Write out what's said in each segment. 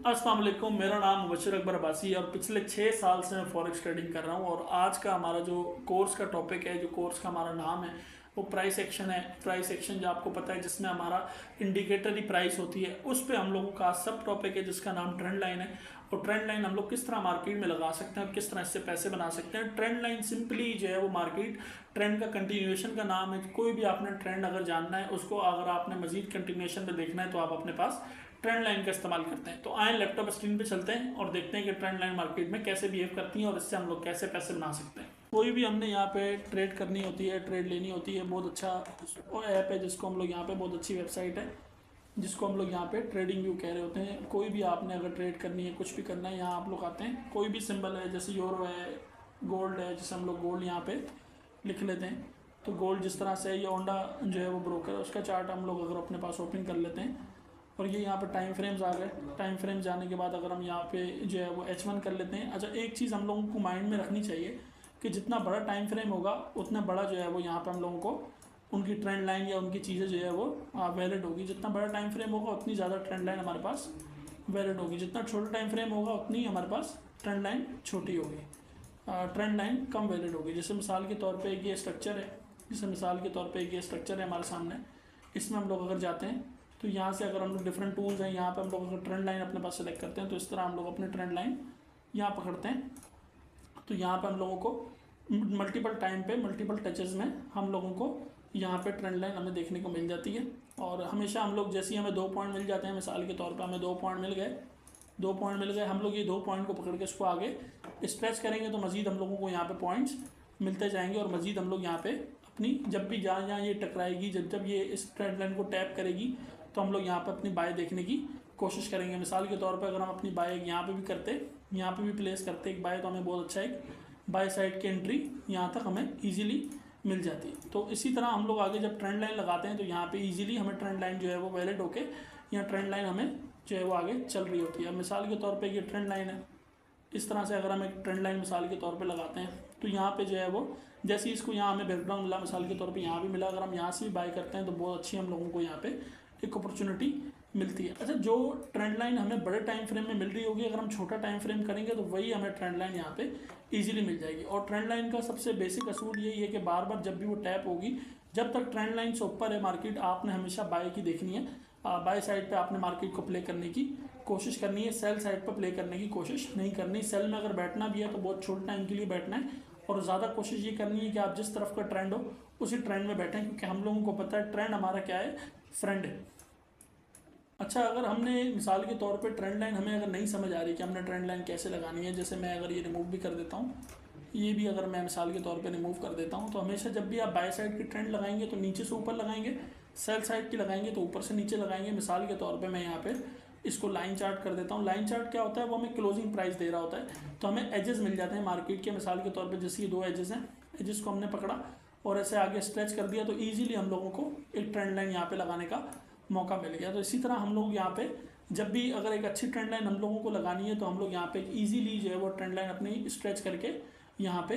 अस्सलाम वालेकुम, मेरा नाम मुबशर अकबर अब्बासी और पिछले 6 साल से मैं फॉरेक्स ट्रेडिंग कर रहा हूँ। और आज का हमारा जो कोर्स का टॉपिक है, जो कोर्स का हमारा नाम है वो प्राइस एक्शन है। प्राइस एक्शन जो आपको पता है, जिसमें हमारा इंडिकेटरी प्राइस होती है, उस पे हम लोगों का सब टॉपिक है जिसका नाम ट्रेंड लाइन है। और ट्रेंड लाइन हम लोग किस तरह मार्केट में लगा सकते हैं और किस तरह इससे पैसे बना सकते हैं। ट्रेंड लाइन सिंपली जो है वो मार्केट ट्रेंड का कंटिन्यूएशन का नाम है। कोई भी आपने ट्रेंड अगर जानना है, उसको अगर आपने मजीद कंटिन्यूएशन में देखना है तो आप अपने पास ट्रेंड लाइन का इस्तेमाल करते हैं। तो आए लैपटॉप स्क्रीन पे चलते हैं और देखते हैं कि ट्रेंड लाइन मार्केट में कैसे बिहेव करती हैं और इससे हम लोग कैसे पैसे बना सकते हैं। कोई भी हमने यहाँ पे ट्रेड करनी होती है, ट्रेड लेनी होती है, बहुत अच्छा ऐप है जिसको हम लोग यहाँ पे, बहुत अच्छी वेबसाइट है जिसको हम लोग यहाँ पे ट्रेडिंग व्यू कह रहे होते हैं। कोई भी आपने अगर ट्रेड करनी है, कुछ भी करना है, यहाँ आप लोग आते हैं, कोई भी सिंबल है, जैसे यूरो है, गोल्ड है, जैसे हम लोग गोल्ड यहाँ पे लिख लेते हैं। तो गोल्ड जिस तरह से, ये ओंडा जो है वो ब्रोकर है, उसका चार्ट हम लोग अगर अपने पास ओपन कर लेते हैं और ये यहाँ पे टाइम फ्रेम्स आ गए। टाइम फ्रेम्स जाने के बाद अगर हम यहाँ पे जो है वो H1 कर लेते हैं। अच्छा, एक चीज़ हम लोगों को माइंड में रखनी चाहिए कि जितना बड़ा टाइम फ्रेम होगा उतना बड़ा जो है वो यहाँ पे हम लोगों को उनकी ट्रेंड लाइन या उनकी चीज़ें जो है वो वैलिड होगी। जितना बड़ा टाइम फ्रेम होगा उतनी ज़्यादा ट्रेंड लाइन हमारे पास वैलिड होगी। जितना छोटा टाइम फ्रेम होगा उतनी हमारे पास ट्रेंड लाइन छोटी होगी, ट्रेंड लाइन कम वैलिड होगी। जैसे मिसाल के तौर पे ये स्ट्रक्चर है, जैसे मिसाल के तौर पे ये स्ट्रक्चर है हमारे सामने, इसमें हम लोग अगर जाते हैं तो यहाँ से अगर हम लोग डिफरेंट टूल्स हैं, यहाँ पे हम लोग अगर ट्रेंड लाइन अपने पास सेलेक्ट करते हैं तो इस तरह हम लोग अपने ट्रेंड लाइन यहाँ पकड़ते हैं। तो यहाँ पे हम लोगों को मल्टीपल टाइम पे, मल्टीपल टचेस में हम लोगों को यहाँ पे ट्रेंड लाइन हमें देखने को मिल जाती है। और हमेशा हम लोग, जैसे ही हमें 2 पॉइंट मिल जाते हैं, मिसाल के तौर पर हमें 2 पॉइंट मिल गए, 2 पॉइंट मिल गए, हम लोग ये 2 पॉइंट को पकड़ के इसको आगे स्ट्रेच करेंगे तो मज़ीद हम लोगों को यहाँ पे पॉइंट्स मिलते जाएंगे। और मज़ीद हम लोग यहाँ पे अपनी, जब भी जहाँ जहाँ ये टकराएगी, जब जब ये इस ट्रेंड लाइन को टैप करेगी तो हम लोग यहाँ पे अपनी बाय देखने की कोशिश करेंगे। मिसाल के तौर पे अगर हम अपनी बाय यहाँ पे भी करते, यहाँ पे भी प्लेस करते एक बाय, तो हमें बहुत अच्छा एक बाय साइड की एंट्री यहाँ तक हमें ईजिली मिल जाती है। तो इसी तरह हम लोग आगे जब ट्रेंड लाइन लगाते हैं तो यहाँ पे ईजिली हमें ट्रेंड लाइन जो है वो वैलिड होके यहाँ ट्रेंड लाइन हमें जो है वो आगे चल रही होती है। मिसाल के तौर पे ये ट्रेंड लाइन है, इस तरह से अगर हम एक ट्रेंड लाइन मिसाल के तौर पे लगाते हैं तो यहाँ पे जो है वो, जैसे इसको यहाँ हमें बैकग्राउंड मिला, मिसाल के तौर पे यहाँ भी मिला, अगर हम यहाँ से भी बाय करते हैं तो बहुत अच्छी हम लोगों को यहाँ पे एक अपॉर्चुनिटी मिलती है। अच्छा, जो ट्रेंड लाइन हमें बड़े टाइम फ्रेम में मिल रही होगी, अगर हम छोटा टाइम फ्रेम करेंगे तो वही हमें ट्रेंड लाइन यहाँ पे इजीली मिल जाएगी। और ट्रेंड लाइन का सबसे बेसिक असूल यही है कि बार बार जब भी वो टैप होगी, जब तक ट्रेंड लाइन से ऊपर है मार्केट, आपने हमेशा बाय की देखनी है, बाय साइड पे आपने मार्केट को प्ले करने की कोशिश करनी है, सेल साइड पर प्ले करने की कोशिश नहीं करनी। सेल में अगर बैठना भी है तो बहुत छोटे टाइम के लिए बैठना है और ज़्यादा कोशिश ये करनी है कि आप जिस तरफ का ट्रेंड हो उसी ट्रेंड में बैठें, क्योंकि हम लोगों को पता है ट्रेंड हमारा क्या है, फ्रेंड है। अच्छा, अगर हमने मिसाल के तौर पे ट्रेंड लाइन हमें अगर नहीं समझ आ रही कि हमने ट्रेंड लाइन कैसे लगानी है, जैसे मैं अगर ये रिमूव भी कर देता हूँ, ये भी अगर मैं मिसाल के तौर पे रिमूव कर देता हूँ, तो हमेशा जब भी आप बाय साइड की ट्रेंड लगाएंगे तो नीचे से ऊपर लगाएंगे, सेल साइड की लगाएंगे तो ऊपर से नीचे लगाएंगे। मिसाल के तौर पे मैं यहाँ पे इसको लाइन चार्ट कर देता हूँ। लाइन चार्ट क्या होता है, वो हमें क्लोजिंग प्राइस दे रहा होता है, तो हमें एजेस मिल जाते हैं मार्केट के। मिसाल के तौर पर जैसे ये 2 एजेस हैं, एजेस को हमने पकड़ा और ऐसे आगे स्ट्रेच कर दिया तो ईजिली हम लोगों को एक ट्रेंड लाइन यहाँ पे लगाने का मौका मिल गया। तो इसी तरह हम लोग यहाँ पे जब भी अगर एक अच्छी ट्रेंड लाइन हम लोगों को लगानी है तो हम लोग यहाँ पे इजीली जो है वो ट्रेंड लाइन अपनी स्ट्रेच करके यहाँ पे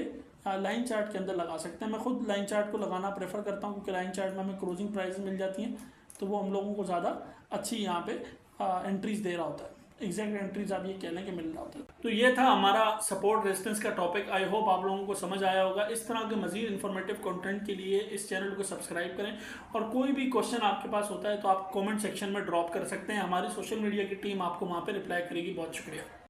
लाइन चार्ट के अंदर लगा सकते हैं। मैं खुद लाइन चार्ट को लगाना प्रेफर करता हूँ क्योंकि लाइन चार्ट में हमें क्लोजिंग प्राइस मिल जाती हैं, तो वो हम लोगों को ज़्यादा अच्छी यहाँ पे एंट्रीज दे रहा होता है, एग्जैक्ट एंट्रीज आप ये कह लें कि मिल रहा होता है। तो ये था हमारा सपोर्ट रेजिस्टेंस का टॉपिक। आई होप आप लोगों को समझ आया होगा। इस तरह के मजीद इन्फॉर्मेटिव कंटेंट के लिए इस चैनल को सब्सक्राइब करें और कोई भी क्वेश्चन आपके पास होता है तो आप कमेंट सेक्शन में ड्रॉप कर सकते हैं। हमारी सोशल मीडिया की टीम आपको वहाँ पे रिप्लाई करेगी। बहुत शुक्रिया।